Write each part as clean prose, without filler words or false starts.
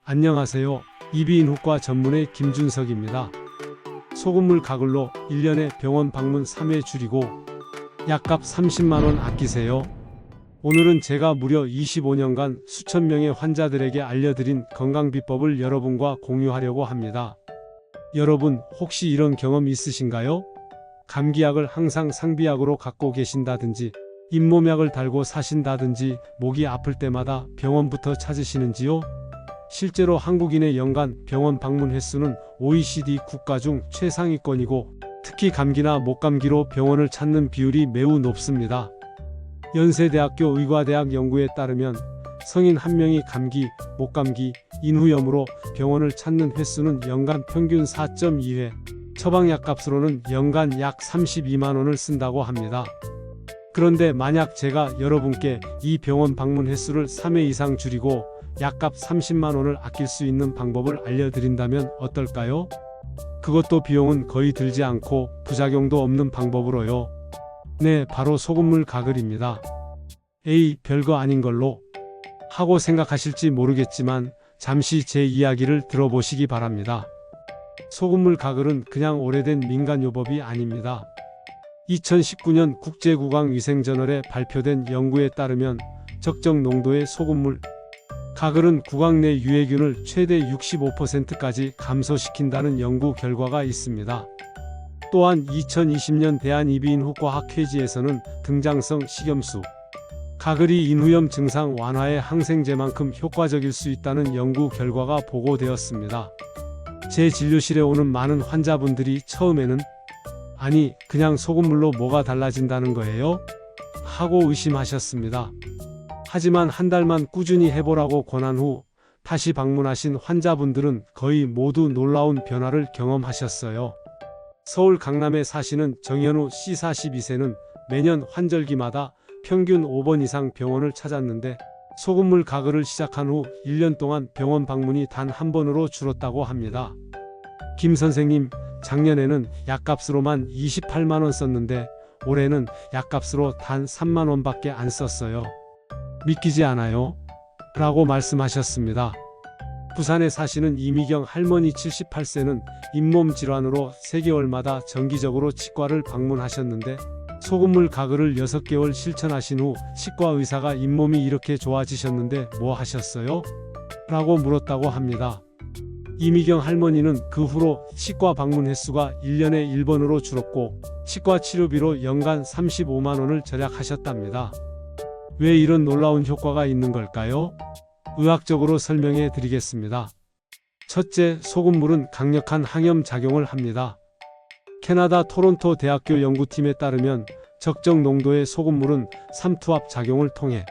안녕하세요. 이비인후과 전문의 김준석입니다. 소금물 가글로 1년에 병원 방문 3회 줄이고 약값 30만원 아끼세요. 오늘은 제가 무려 25년간 수천 명의 환자들에게 알려드린 건강비법을 여러분과 공유하려고 합니다. 여러분 혹시 이런 경험 있으신가요? 감기약을 항상 상비약으로 갖고 계신다든지 잇몸약을 달고 사신다든지 목이 아플 때마다 병원부터 찾으시는지요? 실제로 한국인의 연간 병원 방문 횟수는 OECD 국가 중 최상위권이고 특히 감기나 목감기로 병원을 찾는 비율이 매우 높습니다. 연세대학교 의과대학 연구에 따르면 성인 1명이 감기, 목감기, 인후염으로 병원을 찾는 횟수는 연간 평균 4.2회, 처방약값으로는 연간 약 32만원을 쓴다고 합니다. 그런데 만약 제가 여러분께 이 병원 방문 횟수를 3회 이상 줄이고 약값 30만원을 아낄 수 있는 방법을 알려드린다면 어떨까요? 그것도 비용은 거의 들지 않고 부작용도 없는 방법으로요. 네, 바로 소금물 가글입니다. 에이, 별거 아닌 걸로 하고 생각하실지 모르겠지만 잠시 제 이야기를 들어보시기 바랍니다. 소금물 가글은 그냥 오래된 민간요법이 아닙니다. 2019년 국제구강위생저널에 발표된 연구에 따르면 적정 농도의 소금물 가글은 구강 내 유해균을 최대 65%까지 감소시킨다는 연구 결과가 있습니다. 또한 2020년 대한이비인후과학회지에서는 등장성 식염수 가글이 인후염 증상 완화에 항생제만큼 효과적일 수 있다는 연구 결과가 보고되었습니다. 제 진료실에 오는 많은 환자분들이 처음에는 아니, 그냥 소금물로 뭐가 달라진다는 거예요? 하고 의심하셨습니다. 하지만 한 달만 꾸준히 해보라고 권한 후 다시 방문하신 환자분들은 거의 모두 놀라운 변화를 경험하셨어요. 서울 강남에 사시는 정현우 씨 42세는 매년 환절기마다 평균 5번 이상 병원을 찾았는데 소금물 가글을 시작한 후 1년 동안 병원 방문이 단 한 번으로 줄었다고 합니다. 김 선생님, 작년에는 약값으로만 28만원 썼는데 올해는 약값으로 단 3만원밖에 안 썼어요. 믿기지 않아요? 라고 말씀하셨습니다. 부산에 사시는 이미경 할머니 78세는 잇몸 질환으로 3개월마다 정기적으로 치과를 방문하셨는데 소금물 가글을 6개월 실천하신 후 치과 의사가 잇몸이 이렇게 좋아지셨는데 뭐 하셨어요? 라고 물었다고 합니다. 이미경 할머니는 그 후로 치과 방문 횟수가 1년에 1번으로 줄었고 치과 치료비로 연간 35만원을 절약하셨답니다. 왜 이런 놀라운 효과가 있는 걸까요? 의학적으로 설명해 드리겠습니다. 첫째, 소금물은 강력한 항염 작용을 합니다. 캐나다 토론토 대학교 연구팀에 따르면 적정 농도의 소금물은 삼투압 작용을 통해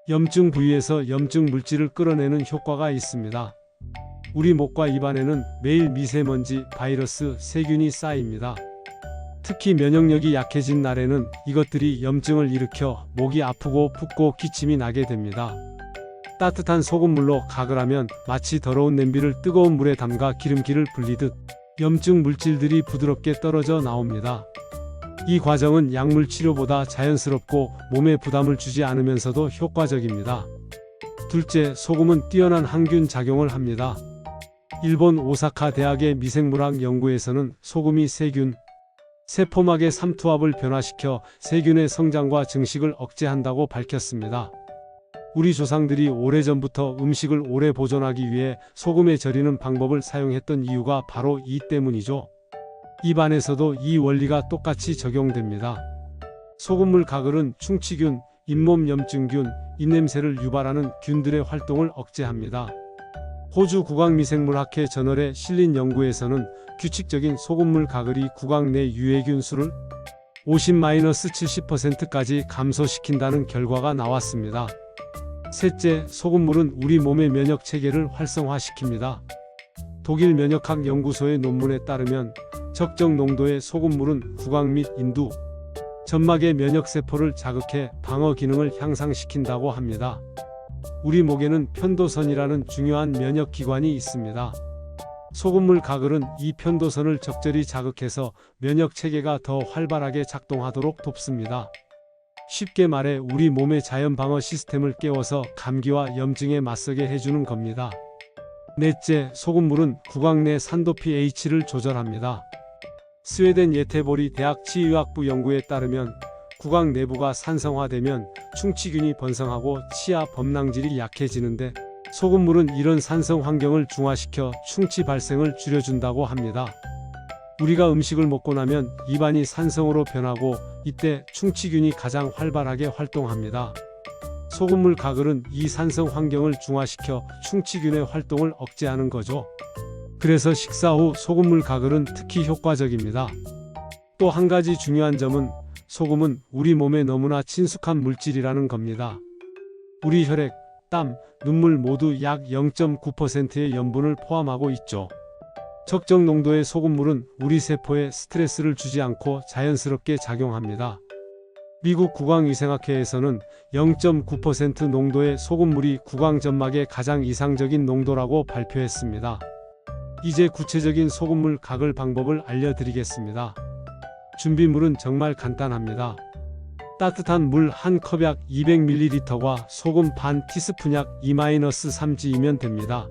염증 부위에서 염증 물질을 끌어내는 효과가 있습니다. 우리 목과 입안에는 매일 미세먼지, 바이러스, 세균이 쌓입니다. 특히 면역력이 약해진 날에는 이것들이 염증을 일으켜 목이 아프고 붓고 기침이 나게 됩니다. 따뜻한 소금물로 가글하면 마치 더러운 냄비를 뜨거운 물에 담가 기름기를 불리듯 염증 물질들이 부드럽게 떨어져 나옵니다. 이 과정은 약물 치료보다 자연스럽고 몸에 부담을 주지 않으면서도 효과적입니다. 둘째, 소금은 뛰어난 항균 작용을 합니다. 일본 오사카 대학의 미생물학 연구에서는 소금이 세균, 세포막의 삼투압을 변화시켜 세균의 성장과 증식을 억제한다고 밝혔습니다. 우리 조상들이 오래전부터 음식을 오래 보존하기 위해 소금에 절이는 방법을 사용했던 이유가 바로 이 때문이죠. 입안에서도 이 원리가 똑같이 적용됩니다. 소금물 가글은 충치균, 잇몸 염증균, 입냄새를 유발하는 균들의 활동을 억제합니다. 호주 구강미생물학회 저널에 실린 연구에서는 규칙적인 소금물 가글이 구강 내 유해균 수를 50-70%까지 감소시킨다는 결과가 나왔습니다. 셋째, 소금물은 우리 몸의 면역 체계를 활성화시킵니다. 독일 면역학 연구소의 논문에 따르면 적정 농도의 소금물은 구강 및 인두, 점막의 면역세포를 자극해 방어 기능을 향상시킨다고 합니다. 우리 목에는 편도선이라는 중요한 면역기관이 있습니다. 소금물 가글은 이 편도선을 적절히 자극해서 면역체계가 더 활발하게 작동하도록 돕습니다. 쉽게 말해 우리 몸의 자연 방어 시스템을 깨워서 감기와 염증에 맞서게 해주는 겁니다. 넷째, 소금물은 구강 내 산도 pH를 조절합니다. 스웨덴 예테보리 대학 치의학부 연구에 따르면 구강 내부가 산성화되면 충치균이 번성하고 치아 범랑질이 약해지는데 소금물은 이런 산성 환경을 중화시켜 충치 발생을 줄여준다고 합니다. 우리가 음식을 먹고 나면 입안이 산성으로 변하고 이때 충치균이 가장 활발하게 활동합니다. 소금물 가글은 이 산성 환경을 중화시켜 충치균의 활동을 억제하는 거죠. 그래서 식사 후 소금물 가글은 특히 효과적입니다. 또 한 가지 중요한 점은 소금은 우리 몸에 너무나 친숙한 물질이라는 겁니다. 우리 혈액, 땀, 눈물 모두 약 0.9%의 염분을 포함하고 있죠. 적정 농도의 소금물은 우리 세포에 스트레스를 주지 않고 자연스럽게 작용합니다. 미국 구강위생학회에서는 0.9% 농도의 소금물이 구강점막의 가장 이상적인 농도라고 발표했습니다. 이제 구체적인 소금물 가글 방법을 알려드리겠습니다. 준비물은 정말 간단합니다. 따뜻한 물 한 컵약 200ml와 소금 반 티스푼약 2-3g이면 됩니다.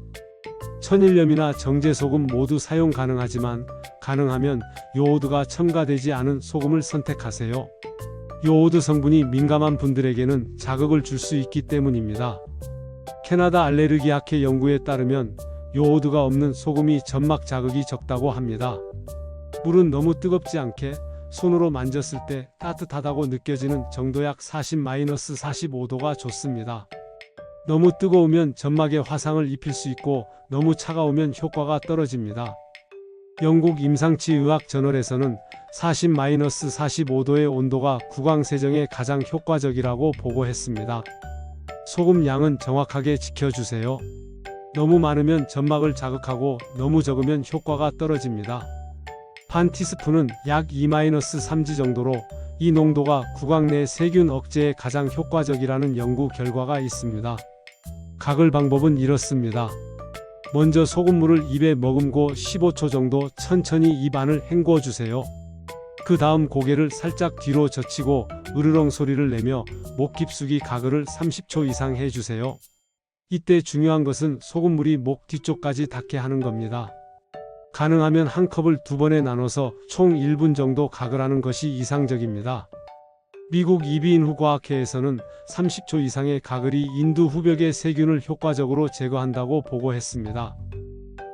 천일염이나 정제소금 모두 사용 가능하지만 가능하면 요오드가 첨가되지 않은 소금을 선택하세요. 요오드 성분이 민감한 분들에게는 자극을 줄 수 있기 때문입니다. 캐나다 알레르기학회 연구에 따르면 요오드가 없는 소금이 점막 자극이 적다고 합니다. 물은 너무 뜨겁지 않게 손으로 만졌을 때 따뜻하다고 느껴지는 정도 약 40-45도가 좋습니다. 너무 뜨거우면 점막에 화상을 입힐 수 있고 너무 차가우면 효과가 떨어집니다. 영국 임상치의학 저널에서는 40-45도의 온도가 구강 세정에 가장 효과적이라고 보고했습니다. 소금 양은 정확하게 지켜주세요. 너무 많으면 점막을 자극하고 너무 적으면 효과가 떨어집니다. 반 티스푼은 약 2-3g 정도로 이 농도가 구강 내 세균 억제에 가장 효과적이라는 연구 결과가 있습니다. 가글 방법은 이렇습니다. 먼저 소금물을 입에 머금고 15초 정도 천천히 입 안을 헹궈 주세요. 그 다음 고개를 살짝 뒤로 젖히고 으르렁 소리를 내며 목 깊숙이 가글을 30초 이상 해주세요. 이때 중요한 것은 소금물이 목 뒤쪽까지 닿게 하는 겁니다. 가능하면 한 컵을 두 번에 나눠서 총 1분 정도 가글하는 것이 이상적입니다. 미국 이비인후과학회에서는 30초 이상의 가글이 인두 후벽의 세균을 효과적으로 제거한다고 보고했습니다.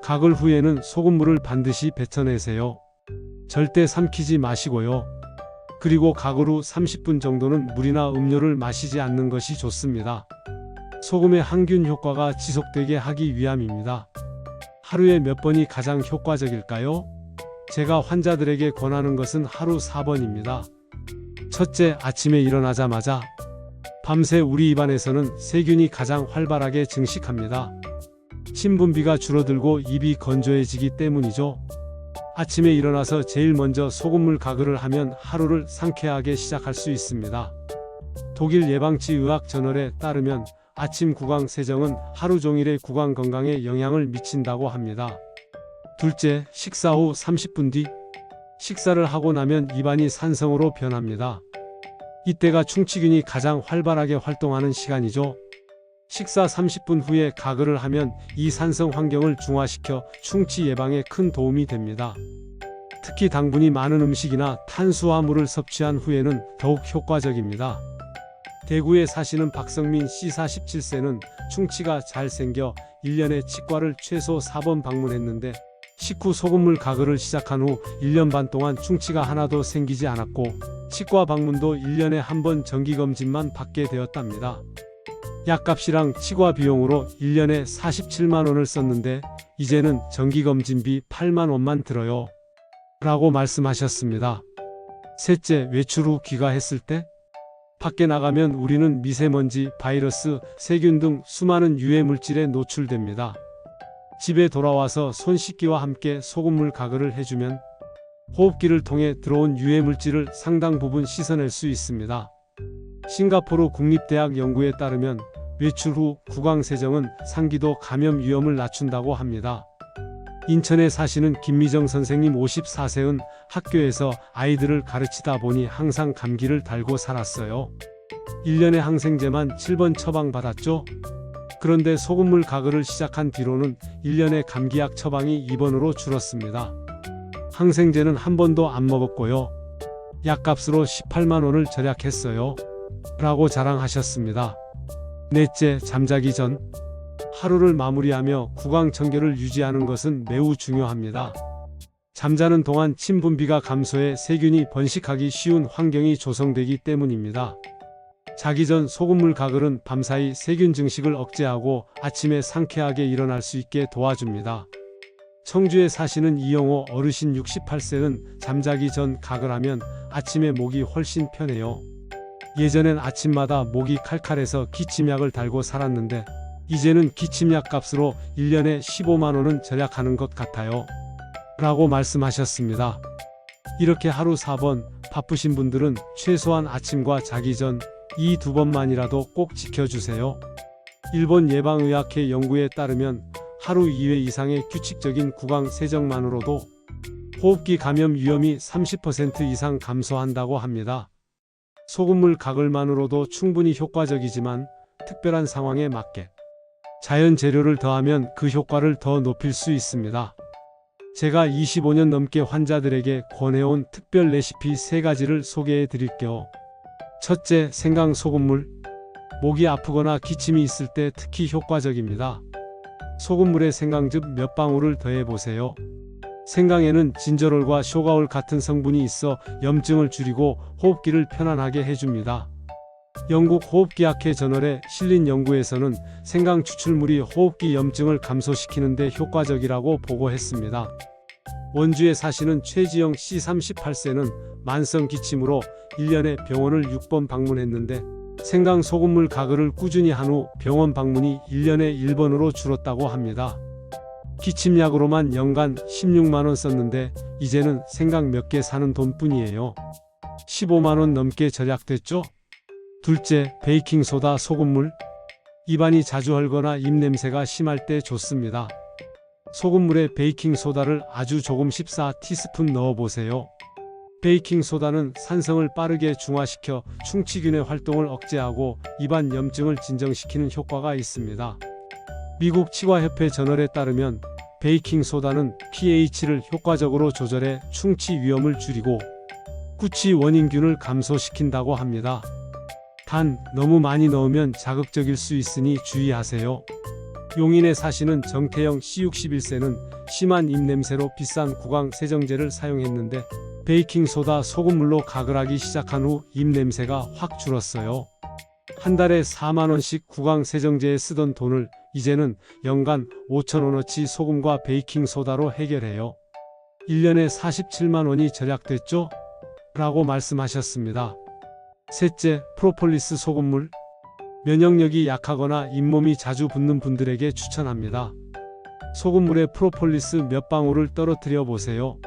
가글 후에는 소금물을 반드시 뱉어내세요. 절대 삼키지 마시고요. 그리고 가글 후 30분 정도는 물이나 음료를 마시지 않는 것이 좋습니다. 소금의 항균 효과가 지속되게 하기 위함입니다. 하루에 몇 번이 가장 효과적일까요? 제가 환자들에게 권하는 것은 하루 4번입니다. 첫째, 아침에 일어나자마자. 밤새 우리 입안에서는 세균이 가장 활발하게 증식합니다. 신분비가 줄어들고 입이 건조해지기 때문이죠. 아침에 일어나서 제일 먼저 소금물 가글을 하면 하루를 상쾌하게 시작할 수 있습니다. 독일 예방치의학 저널에 따르면 아침 구강 세정은 하루 종일의 구강 건강에 영향을 미친다고 합니다. 둘째, 식사 후 30분 뒤. 식사를 하고 나면 입안이 산성으로 변합니다. 이때가 충치균이 가장 활발하게 활동하는 시간이죠. 식사 30분 후에 가글을 하면 이 산성 환경을 중화시켜 충치 예방에 큰 도움이 됩니다. 특히 당분이 많은 음식이나 탄수화물을 섭취한 후에는 더욱 효과적입니다. 대구에 사시는 박성민 씨 47세는 충치가 잘 생겨 1년에 치과를 최소 4번 방문했는데 식후 소금물 가글을 시작한 후 1년 반 동안 충치가 하나도 생기지 않았고 치과 방문도 1년에 한 번 정기검진만 받게 되었답니다. 약값이랑 치과 비용으로 1년에 47만 원을 썼는데 이제는 정기검진비 8만 원만 들어요. 라고 말씀하셨습니다. 셋째, 외출 후 귀가했을 때. 밖에 나가면 우리는 미세먼지, 바이러스, 세균 등 수많은 유해 물질에 노출됩니다. 집에 돌아와서 손 씻기와 함께 소금물 가글을 해주면 호흡기를 통해 들어온 유해 물질을 상당 부분 씻어낼 수 있습니다. 싱가포르 국립대학 연구에 따르면 외출 후 구강 세정은 상기도 감염 위험을 낮춘다고 합니다. 인천에 사시는 김미정 선생님 54세는 학교에서 아이들을 가르치다 보니 항상 감기를 달고 살았어요. 1년에 항생제만 7번 처방받았죠. 그런데 소금물 가글을 시작한 뒤로는 1년에 감기약 처방이 2번으로 줄었습니다. 항생제는 한 번도 안 먹었고요. 약값으로 18만 원을 절약했어요. 라고 자랑하셨습니다. 넷째, 잠자기 전 하루를 마무리하며 구강청결을 유지하는 것은 매우 중요합니다. 잠자는 동안 침 분비가 감소해 세균이 번식하기 쉬운 환경이 조성되기 때문입니다. 자기 전 소금물 가글은 밤사이 세균 증식을 억제하고 아침에 상쾌하게 일어날 수 있게 도와줍니다. 청주에 사시는 이영호 어르신 68세는 잠자기 전 가글하면 아침에 목이 훨씬 편해요. 예전엔 아침마다 목이 칼칼해서 기침약을 달고 살았는데 이제는 기침약 값으로 1년에 15만 원은 절약하는 것 같아요. 라고 말씀하셨습니다. 이렇게 하루 4번 바쁘신 분들은 최소한 아침과 자기 전 이 2번만이라도 꼭 지켜주세요. 일본 예방의학회 연구에 따르면 하루 2회 이상의 규칙적인 구강 세정만으로도 호흡기 감염 위험이 30% 이상 감소한다고 합니다. 소금물 가글만으로도 충분히 효과적이지만 특별한 상황에 맞게 자연 재료를 더하면 그 효과를 더 높일 수 있습니다. 제가 25년 넘게 환자들에게 권해온 특별 레시피 3가지를 소개해 드릴게요. 첫째, 생강 소금물. 목이 아프거나 기침이 있을 때 특히 효과적입니다. 소금물에 생강즙 몇 방울을 더해 보세요. 생강에는 진저롤과 쇼가올 같은 성분이 있어 염증을 줄이고 호흡기를 편안하게 해줍니다. 영국 호흡기학회 저널에 실린 연구에서는 생강 추출물이 호흡기 염증을 감소시키는 데 효과적이라고 보고했습니다. 원주에 사시는 최지영 씨 38세는 만성 기침으로 1년에 병원을 6번 방문했는데 생강 소금물 가글을 꾸준히 한 후 병원 방문이 1년에 1번으로 줄었다고 합니다. 기침약으로만 연간 16만 원 썼는데 이제는 생강 몇 개 사는 돈뿐이에요. 15만 원 넘게 절약됐죠? 둘째, 베이킹소다 소금물. 입안이 자주 헐거나 입냄새가 심할 때 좋습니다. 소금물에 베이킹소다를 아주 조금씩 4티스푼 넣어보세요. 베이킹소다는 산성을 빠르게 중화시켜 충치균의 활동을 억제하고 입안 염증을 진정시키는 효과가 있습니다. 미국 치과협회 저널에 따르면 베이킹소다는 pH를 효과적으로 조절해 충치 위험을 줄이고 구취 원인균을 감소시킨다고 합니다. 단, 너무 많이 넣으면 자극적일 수 있으니 주의하세요. 용인에 사시는 정태영 씨 61세는 심한 입냄새로 비싼 구강 세정제를 사용했는데 베이킹소다 소금물로 가글하기 시작한 후 입냄새가 확 줄었어요. 한 달에 4만 원씩 구강 세정제에 쓰던 돈을 이제는 연간 5천 원어치 소금과 베이킹소다로 해결해요. 1년에 47만 원이 절약됐죠? 라고 말씀하셨습니다. 셋째, 프로폴리스 소금물. 면역력이 약하거나 잇몸이 자주 붓는 분들에게 추천합니다. 소금물에 프로폴리스 몇 방울을 떨어뜨려 보세요.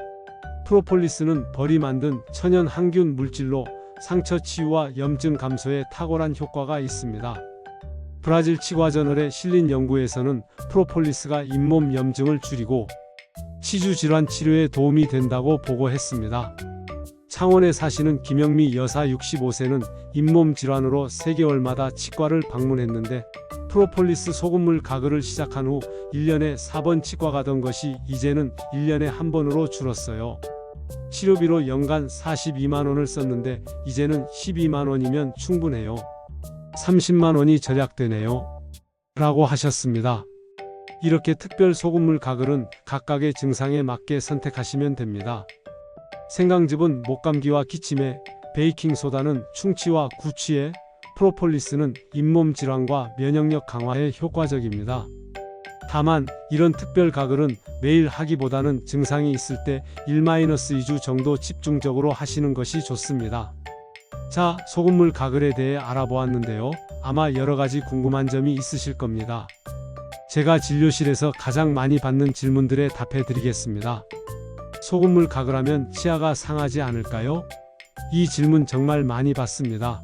프로폴리스는 벌이 만든 천연 항균 물질로 상처 치유와 염증 감소에 탁월한 효과가 있습니다. 브라질 치과저널에 실린 연구에서는 프로폴리스가 잇몸 염증을 줄이고 치주 질환 치료에 도움이 된다고 보고했습니다. 창원에 사시는 김영미 여사 65세는 잇몸 질환으로 3개월마다 치과를 방문했는데 프로폴리스 소금물 가글을 시작한 후 1년에 4번 치과 가던 것이 이제는 1년에 1번으로 줄었어요. 치료비로 연간 42만 원을 썼는데 이제는 12만 원이면 충분해요. 30만 원이 절약되네요. 라고 하셨습니다. 이렇게 특별 소금물 가글은 각각의 증상에 맞게 선택하시면 됩니다. 생강즙은 목감기와 기침에, 베이킹소다는 충치와 구취에, 프로폴리스는 잇몸 질환과 면역력 강화에 효과적입니다. 다만 이런 특별 가글은 매일 하기보다는 증상이 있을 때 1-2주 정도 집중적으로 하시는 것이 좋습니다. 자, 소금물 가글에 대해 알아보았는데요. 아마 여러가지 궁금한 점이 있으실 겁니다. 제가 진료실에서 가장 많이 받는 질문들에 답해 드리겠습니다. 소금물 가글하면 치아가 상하지 않을까요? 이 질문 정말 많이 받습니다.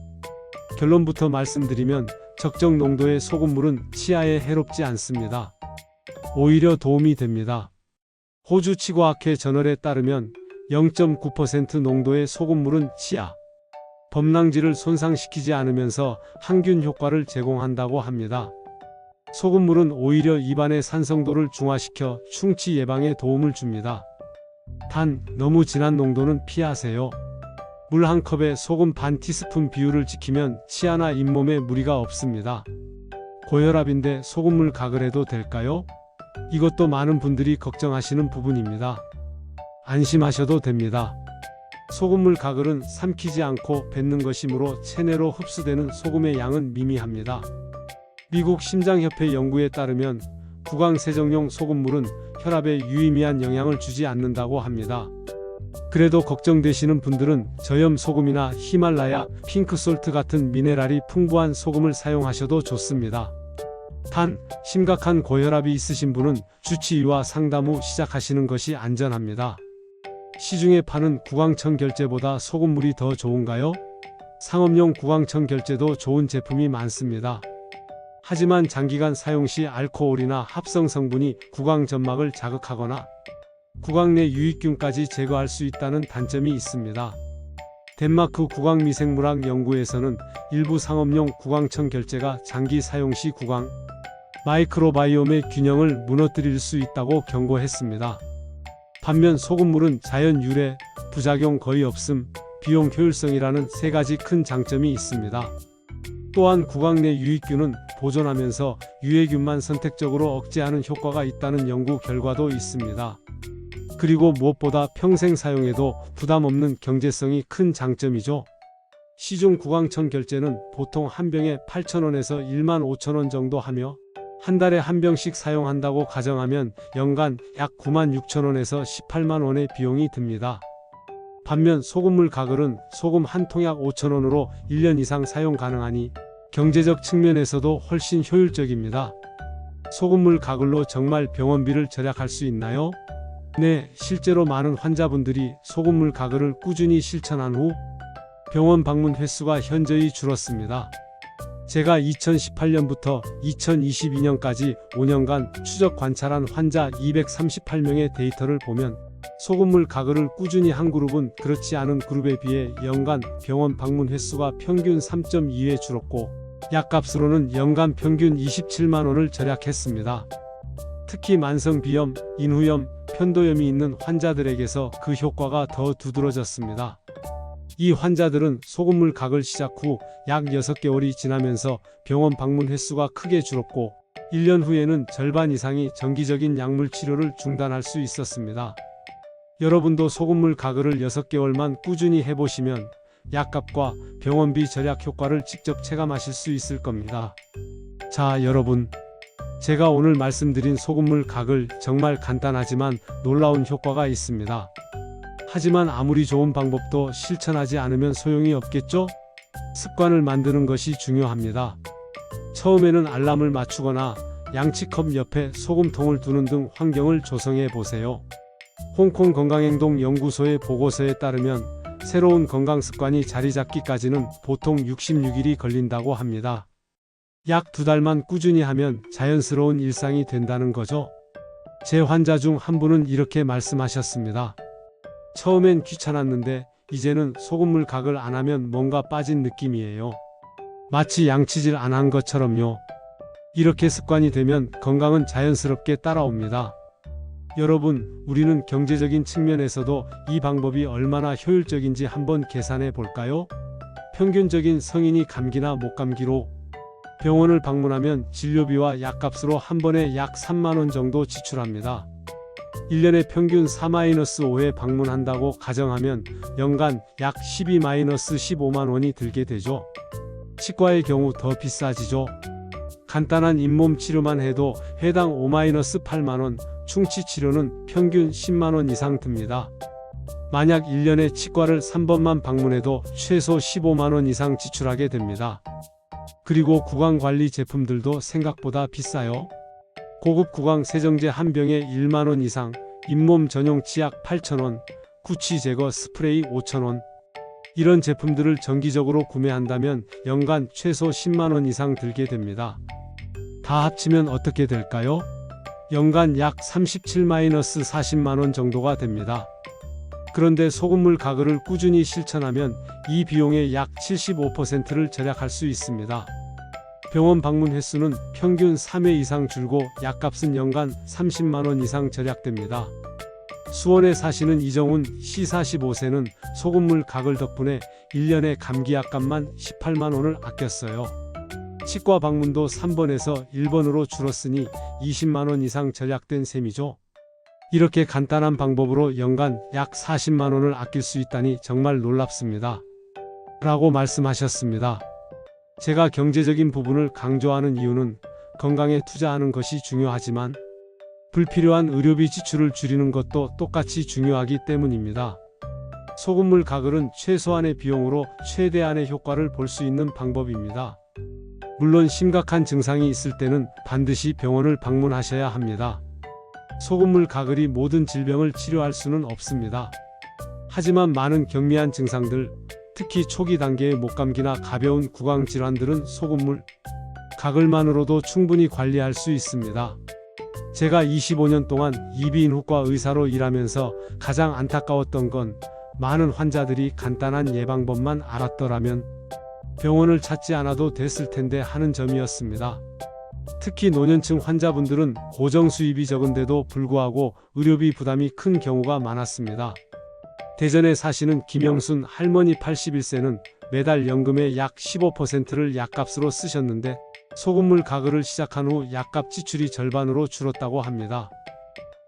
결론부터 말씀드리면 적정 농도의 소금물은 치아에 해롭지 않습니다. 오히려 도움이 됩니다. 호주 치과학회 저널에 따르면 0.9% 농도의 소금물은 치아 범랑지를 손상시키지 않으면서 항균 효과를 제공한다고 합니다. 소금물은 오히려 입안의 산성도를 중화시켜 충치 예방에 도움을 줍니다. 단, 너무 진한 농도는 피하세요. 물 한 컵에 소금 반 티스푼 비율을 지키면 치아나 잇몸에 무리가 없습니다. 고혈압인데 소금물 가글 해도 될까요? 이것도 많은 분들이 걱정하시는 부분입니다. 안심하셔도 됩니다. 소금물 가글은 삼키지 않고 뱉는 것이므로 체내로 흡수되는 소금의 양은 미미합니다. 미국 심장협회 연구에 따르면 구강세정용 소금물은 혈압에 유의미한 영향을 주지 않는다고 합니다. 그래도 걱정되시는 분들은 저염 소금이나 히말라야, 핑크솔트 같은 미네랄이 풍부한 소금을 사용하셔도 좋습니다. 단, 심각한 고혈압이 있으신 분은 주치의와 상담 후 시작하시는 것이 안전합니다. 시중에 파는 구강청 결제보다 소금물이 더 좋은가요? 상업용 구강청 결제도 좋은 제품이 많습니다. 하지만 장기간 사용 시 알코올이나 합성 성분이 구강 점막을 자극하거나 구강 내 유익균까지 제거할 수 있다는 단점이 있습니다. 덴마크 구강미생물학 연구에서는 일부 상업용 구강청 결제가 장기 사용 시 구강 마이크로바이옴의 균형을 무너뜨릴 수 있다고 경고했습니다. 반면 소금물은 자연 유래, 부작용 거의 없음, 비용 효율성이라는 세 가지 큰 장점이 있습니다. 또한 구강 내 유익균은 보존하면서 유해균만 선택적으로 억제하는 효과가 있다는 연구 결과도 있습니다. 그리고 무엇보다 평생 사용해도 부담 없는 경제성이 큰 장점이죠. 시중 구강청 결제는 보통 한 병에 8,000원에서 15,000원 정도 하며 한 달에 한 병씩 사용한다고 가정하면 연간 약 96,000원에서 180,000원의 비용이 듭니다. 반면 소금물 가글은 소금 한 통약 5,000원으로 1년 이상 사용 가능하니 경제적 측면에서도 훨씬 효율적입니다. 소금물 가글로 정말 병원비를 절약할 수 있나요? 네, 실제로 많은 환자분들이 소금물 가글을 꾸준히 실천한 후 병원 방문 횟수가 현저히 줄었습니다. 제가 2018년부터 2022년까지 5년간 추적 관찰한 환자 238명의 데이터를 보면 소금물 가글을 꾸준히 한 그룹은 그렇지 않은 그룹에 비해 연간 병원 방문 횟수가 평균 3.2회 줄었고 약값으로는 연간 평균 27만 원을 절약했습니다. 특히 만성비염, 인후염, 편도염이 있는 환자들에게서 그 효과가 더 두드러졌습니다. 이 환자들은 소금물 가글 시작 후 약 6개월이 지나면서 병원 방문 횟수가 크게 줄었고 1년 후에는 절반 이상이 정기적인 약물 치료를 중단할 수 있었습니다. 여러분도 소금물 가글을 6개월만 꾸준히 해보시면 약값과 병원비 절약 효과를 직접 체감하실 수 있을 겁니다. 자, 여러분. 제가 오늘 말씀드린 소금물 가글 정말 간단하지만 놀라운 효과가 있습니다. 하지만 아무리 좋은 방법도 실천하지 않으면 소용이 없겠죠? 습관을 만드는 것이 중요합니다. 처음에는 알람을 맞추거나 양치컵 옆에 소금통을 두는 등 환경을 조성해 보세요. 홍콩 건강행동 연구소의 보고서에 따르면 새로운 건강 습관이 자리 잡기까지는 보통 66일이 걸린다고 합니다. 약 2달만 꾸준히 하면 자연스러운 일상이 된다는 거죠. 제 환자 중 한 분은 이렇게 말씀하셨습니다. 처음엔 귀찮았는데 이제는 소금물 가글 안 하면 뭔가 빠진 느낌이에요. 마치 양치질 안 한 것처럼요. 이렇게 습관이 되면 건강은 자연스럽게 따라옵니다. 여러분, 우리는 경제적인 측면에서도 이 방법이 얼마나 효율적인지 한번 계산해 볼까요? 평균적인 성인이 감기나 목감기로 병원을 방문하면 진료비와 약값으로 한 번에 약 3만 원 정도 지출합니다. 1년에 평균 4-5회 방문한다고 가정하면 연간 약 12-15만 원이 들게 되죠. 치과의 경우 더 비싸지죠. 간단한 잇몸 치료만 해도 해당 5-8만 원, 충치 치료는 평균 10만 원 이상 듭니다. 만약 1년에 치과를 3번만 방문해도 최소 15만 원 이상 지출하게 됩니다. 그리고 구강관리 제품들도 생각보다 비싸요. 고급 구강 세정제 한 병에 1만 원 이상, 잇몸 전용 치약 8,000원, 구취 제거 스프레이 5,000원. 이런 제품들을 정기적으로 구매한다면 연간 최소 10만 원 이상 들게 됩니다. 다 합치면 어떻게 될까요? 연간 약 37-40만 원 정도가 됩니다. 그런데 소금물 가글을 꾸준히 실천하면 이 비용의 약 75%를 절약할 수 있습니다. 병원 방문 횟수는 평균 3회 이상 줄고 약값은 연간 30만 원 이상 절약됩니다. 수원에 사시는 이정훈 씨 45세는 소금물 가글 덕분에 1년에 감기 약값만 18만 원을 아꼈어요. 치과 방문도 3번에서 1번으로 줄었으니 20만 원 이상 절약된 셈이죠. 이렇게 간단한 방법으로 연간 약 40만 원을 아낄 수 있다니 정말 놀랍습니다. 라고 말씀하셨습니다. 제가 경제적인 부분을 강조하는 이유는 건강에 투자하는 것이 중요하지만 불필요한 의료비 지출을 줄이는 것도 똑같이 중요하기 때문입니다. 소금물 가글은 최소한의 비용으로 최대한의 효과를 볼 수 있는 방법입니다. 물론 심각한 증상이 있을 때는 반드시 병원을 방문하셔야 합니다. 소금물 가글이 모든 질병을 치료할 수는 없습니다. 하지만 많은 경미한 증상들, 특히 초기 단계의 목감기나 가벼운 구강 질환들은 소금물 가글만으로도 충분히 관리할 수 있습니다. 제가 25년 동안 이비인후과 의사로 일하면서 가장 안타까웠던 건 많은 환자들이 간단한 예방법만 알았더라면 병원을 찾지 않아도 됐을 텐데 하는 점이었습니다. 특히 노년층 환자분들은 고정 수입이 적은데도 불구하고 의료비 부담이 큰 경우가 많았습니다. 대전에 사시는 김영순 할머니 81세는 매달 연금의 약 15%를 약값으로 쓰셨는데 소금물 가글을 시작한 후 약값 지출이 절반으로 줄었다고 합니다.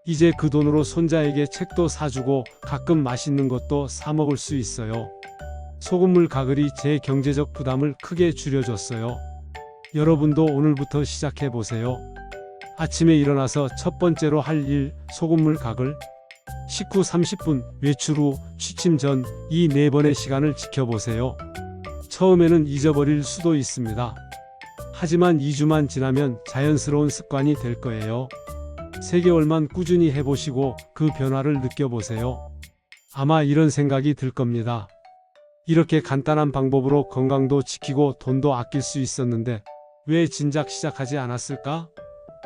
이제 그 돈으로 손자에게 책도 사주고 가끔 맛있는 것도 사 먹을 수 있어요. 소금물 가글이 제 경제적 부담을 크게 줄여줬어요. 여러분도 오늘부터 시작해보세요. 아침에 일어나서 첫 번째로 할 일, 소금물 가글. 식후 30분, 외출 후, 취침 전 이 4번의 시간을 지켜보세요. 처음에는 잊어버릴 수도 있습니다. 하지만 2주만 지나면 자연스러운 습관이 될 거예요. 3개월만 꾸준히 해보시고 그 변화를 느껴보세요. 아마 이런 생각이 들 겁니다. 이렇게 간단한 방법으로 건강도 지키고 돈도 아낄 수 있었는데 왜 진작 시작하지 않았을까?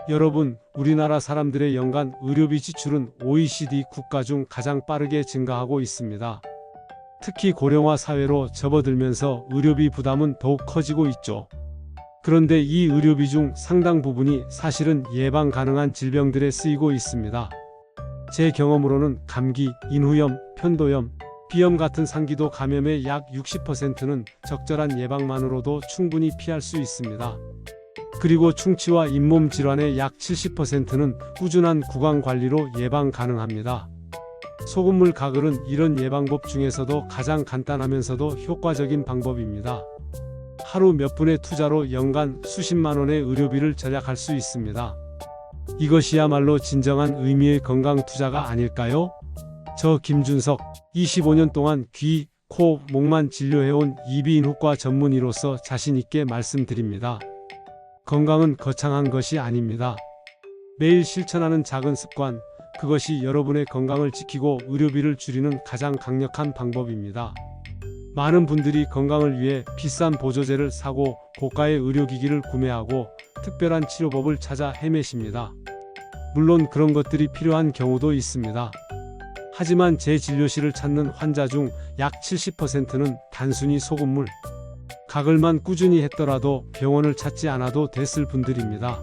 여러분, 우리나라 사람들의 연간 의료비 지출은 OECD 국가 중 가장 빠르게 증가하고 있습니다. 특히 고령화 사회로 접어들면서 의료비 부담은 더욱 커지고 있죠. 그런데 이 의료비 중 상당 부분이 사실은 예방 가능한 질병들에 쓰이고 있습니다. 제 경험으로는 감기, 인후염, 편도염, 비염 같은 상기도 감염의 약 60%는 적절한 예방만으로도 충분히 피할 수 있습니다. 그리고 충치와 잇몸 질환의 약 70%는 꾸준한 구강 관리로 예방 가능합니다. 소금물 가글은 이런 예방법 중에서도 가장 간단하면서도 효과적인 방법입니다. 하루 몇 분의 투자로 연간 수십만 원의 의료비를 절약할 수 있습니다. 이것이야말로 진정한 의미의 건강 투자가 아닐까요? 저 김준석, 25년 동안 귀, 코, 목만 진료해온 이비인후과 전문의로서 자신있게 말씀드립니다. 건강은 거창한 것이 아닙니다. 매일 실천하는 작은 습관, 그것이 여러분의 건강을 지키고 의료비를 줄이는 가장 강력한 방법입니다. 많은 분들이 건강을 위해 비싼 보조제를 사고 고가의 의료기기를 구매하고 특별한 치료법을 찾아 헤매십니다. 물론 그런 것들이 필요한 경우도 있습니다. 하지만 제 진료실을 찾는 환자 중 약 70%는 단순히 소금물 가글만 꾸준히 했더라도 병원을 찾지 않아도 됐을 분들입니다.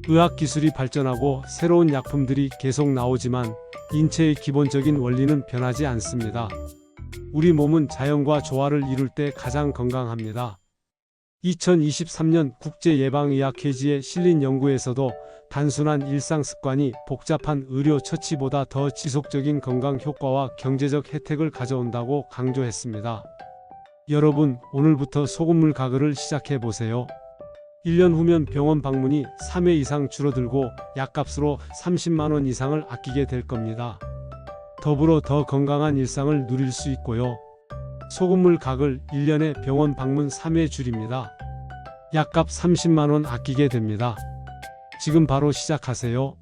의학기술이 발전하고 새로운 약품들이 계속 나오지만 인체의 기본적인 원리는 변하지 않습니다. 우리 몸은 자연과 조화를 이룰 때 가장 건강합니다. 2023년 국제예방의학회지에 실린 연구에서도 단순한 일상습관이 복잡한 의료 처치보다 더 지속적인 건강 효과와 경제적 혜택을 가져온다고 강조했습니다. 여러분, 오늘부터 소금물 가글을 시작해보세요. 1년 후면 병원 방문이 3회 이상 줄어들고 약값으로 30만 원 이상을 아끼게 될 겁니다. 더불어 더 건강한 일상을 누릴 수 있고요. 소금물 가글 1년에 병원 방문 3회 줄입니다. 약값 30만 원 아끼게 됩니다. 지금 바로 시작하세요.